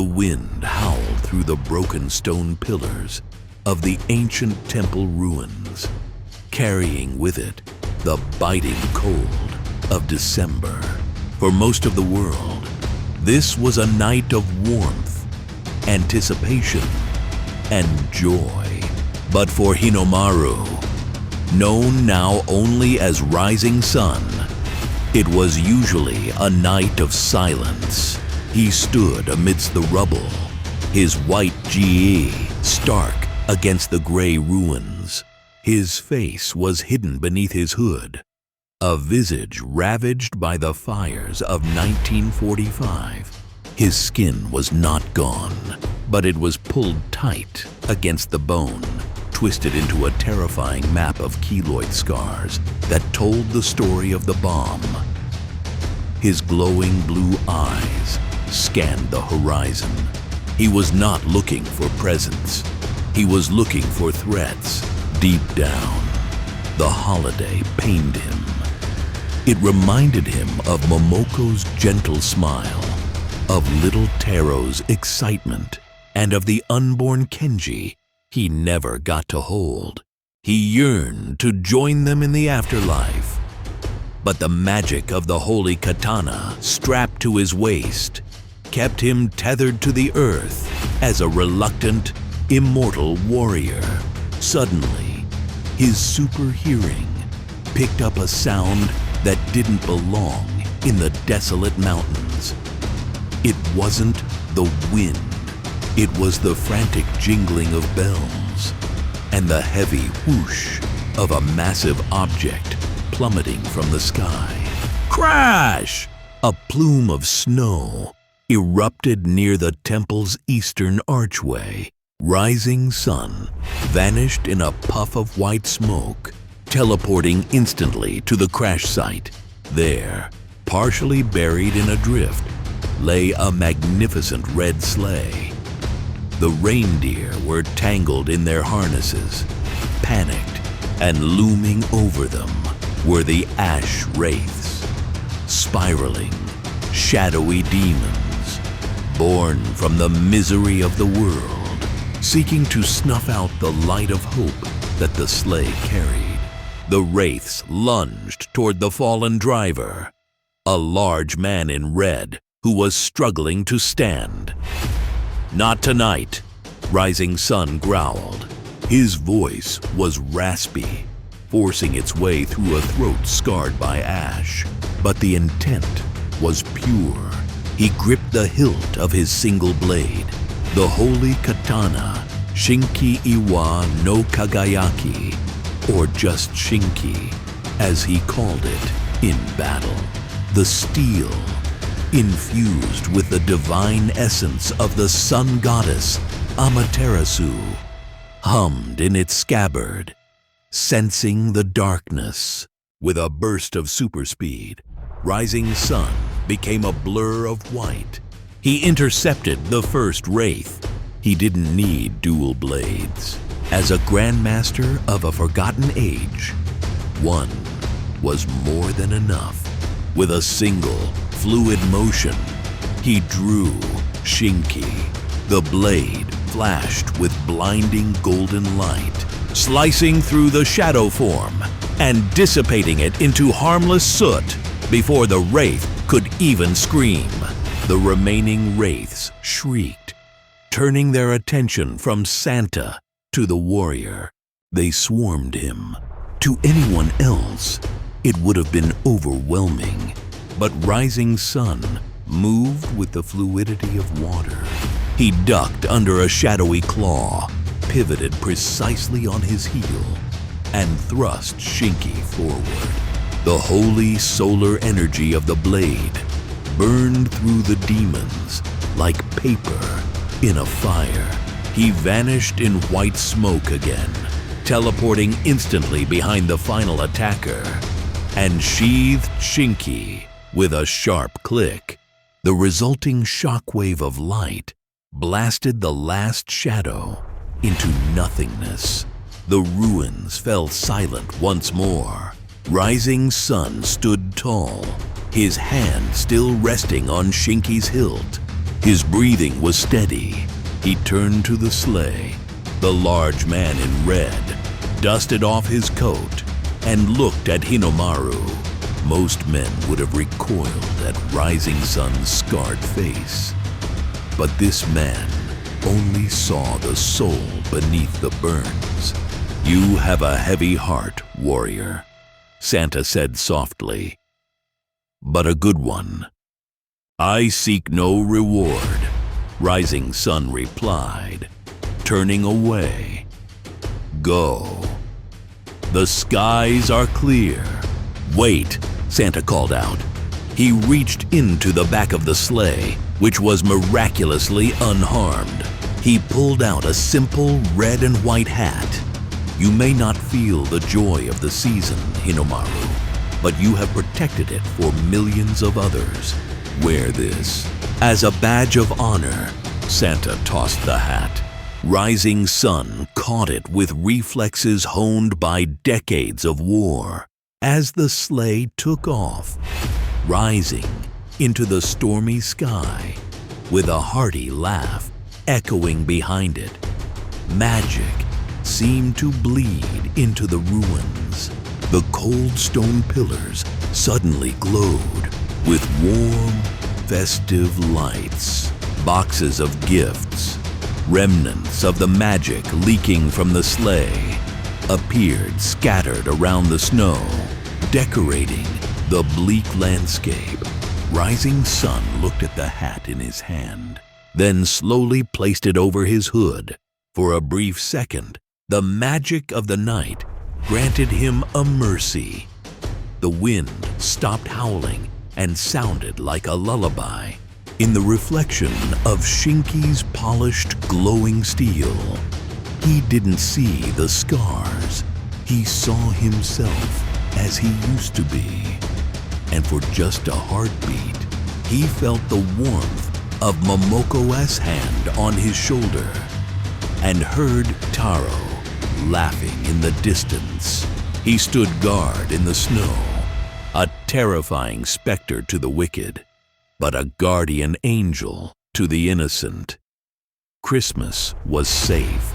The wind howled through the broken stone pillars of the ancient temple ruins, carrying with it the biting cold of December. For most of the world, this was a night of warmth, anticipation, and joy. But for Hinomaru, known now only as Rising Sun, it was usually a night of silence. He stood amidst the rubble, his white GE stark against the gray ruins. His face was hidden beneath his hood, a visage ravaged by the fires of 1945. His skin was not gone, but it was pulled tight against the bone, twisted into a terrifying map of keloid scars that told the story of the bomb. His glowing blue eyes scanned the horizon. He was not looking for presents. He was looking for threats. Deep down, the holiday pained him. It reminded him of Momoko's gentle smile, of little Taro's excitement, and of the unborn Kenji he never got to hold. He yearned to join them in the afterlife. But the magic of the holy katana strapped to his waist kept him tethered to the earth as a reluctant, immortal warrior. Suddenly, his super hearing picked up a sound that didn't belong in the desolate mountains. It wasn't the wind. It was the frantic jingling of bells and the heavy whoosh of a massive object plummeting from the sky. Crash! A plume of snow erupted near the temple's eastern archway. Rising Sun vanished in a puff of white smoke, teleporting instantly to the crash site. There, partially buried in a drift, lay a magnificent red sleigh. The reindeer were tangled in their harnesses, panicked, and looming over them were the ash wraiths, spiraling, shadowy demons, born from the misery of the world, seeking to snuff out the light of hope that the sleigh carried. The wraiths lunged toward the fallen driver, a large man in red who was struggling to stand. "Not tonight," Rising Sun growled. His voice was raspy, forcing its way through a throat scarred by ash. But the intent was pure. He gripped the hilt of his single blade, the holy katana, Shinki Iwa no Kagayaki, or just Shinki, as he called it in battle. The steel, infused with the divine essence of the sun goddess Amaterasu, hummed in its scabbard, sensing the darkness. With a burst of super speed, Rising Sun became a blur of white. He intercepted the first wraith. He didn't need dual blades. As a grandmaster of a forgotten age, one was more than enough. With a single, fluid motion, he drew Shinki. The blade flashed with blinding golden light, slicing through the shadow form and dissipating it into harmless soot before the wraith could even scream. The remaining wraiths shrieked, turning their attention from Santa to the warrior. They swarmed him. To anyone else, it would have been overwhelming, but Rising Sun moved with the fluidity of water. He ducked under a shadowy claw, pivoted precisely on his heel, and thrust Shinki forward. The holy solar energy of the blade burned through the demons like paper in a fire. He vanished in white smoke again, teleporting instantly behind the final attacker, and sheathed Shinki with a sharp click. The resulting shockwave of light blasted the last shadow into nothingness. The ruins fell silent once more. Rising Sun stood tall, his hand still resting on Shinki's hilt. His breathing was steady. He turned to the sleigh. The large man in red dusted off his coat and looked at Hinomaru. Most men would have recoiled at RisingSun's scarred face. But this man only saw the soul beneath the burns. "You have a heavy heart, warrior," Santa said softly, "but a good one." "I seek no reward," RisingSun replied, turning away. "Go. The skies are clear." "Wait," Santa called out. He reached into the back of the sleigh, which was miraculously unharmed. He pulled out a simple red and white hat. "You may not feel the joy of the season, Hinomaru, but you have protected it for millions of others. Wear this as a badge of honor." Santa tossed the hat. RisingSun caught it with reflexes honed by decades of war. As the sleigh took off, rising into the stormy sky, with a hearty laugh echoing behind it, magic seemed to bleed into the ruins. The cold stone pillars suddenly glowed with warm, festive lights. Boxes of gifts, remnants of the magic leaking from the sleigh, appeared scattered around the snow, decorating the bleak landscape. RisingSun looked at the hat in his hand, then slowly placed it over his hood. For a brief second, the magic of the night granted him a mercy. The wind stopped howling and sounded like a lullaby. In the reflection of Shinki's polished, glowing steel, he didn't see the scars. He saw himself as he used to be. And for just a heartbeat, he felt the warmth of Momoko's hand on his shoulder and heard Taro laughing in the distance. He stood guard in the snow, a terrifying specter to the wicked, but a guardian angel to the innocent. Christmas was safe.